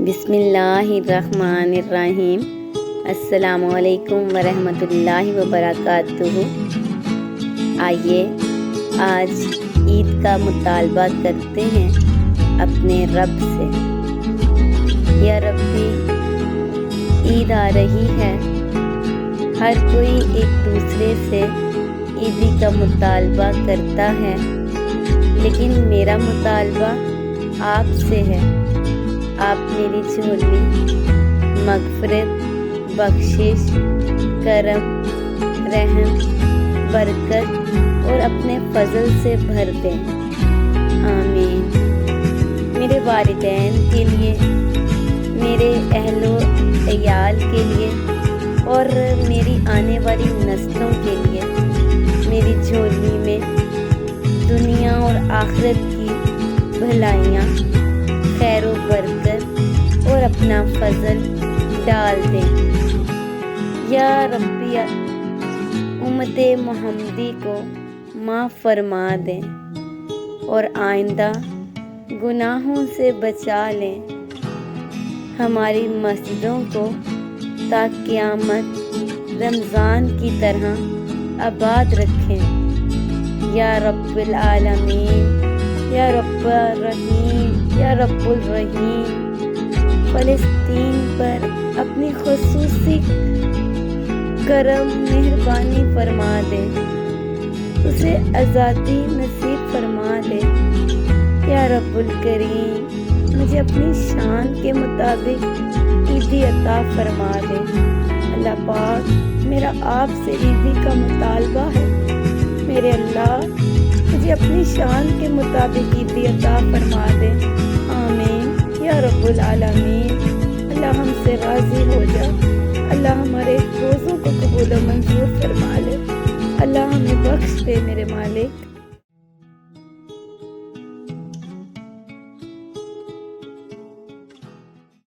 بسم اللہ الرحمن الرحیم۔ السلام علیکم ورحمۃ اللہ وبرکاتہ۔ آئیے آج عید کا مطالبہ کرتے ہیں اپنے رب سے۔ یا ربی، عید آ رہی ہے، ہر کوئی ایک دوسرے سے عیدی کا مطالبہ کرتا ہے، لیکن میرا مطالبہ آپ سے ہے۔ آپ میری جھولی مغفرت، بخشش، کرم، رحم، برکت اور اپنے فضل سے بھر دیں، آمین۔ میرے والدین کے لیے، میرے اہل و عیال کے لیے اور میری آنے والی نسلوں کے لیے میری جھولی میں دنیا اور آخرت کی بھلائیاں، خیر و برکت اور اپنا فضل ڈال دیں۔ یا ربی، امت محمدی کو معاف فرما دیں اور آئندہ گناہوں سے بچا لیں۔ ہماری مسجدوں کو تا قیامت رمضان کی طرح آباد رکھیں۔ یا رب العالمین، یا رب الرحیم، یا رب الرحیم۔ فلسطین پر اپنی خصوصی کرم مہربانی فرما دے، اسے آزادی نصیب فرما دے۔ یا رب الکریم، مجھے اپنی شان کے مطابق عیدی عطا فرما دے۔ اللہ پاک، میرا آپ سے عیدی کا مطالبہ ہے، میرے اللہ مجھے اپنی شان کے مطابق عیدی عطا فرما دے، آمین یا رب العالمین۔ اللہ ہم سے راضی ہو جا، اللہ ہمارے روزوں کو قبول و منظور فرما لے، اللہ ہمیں بخش دے میرے مالک۔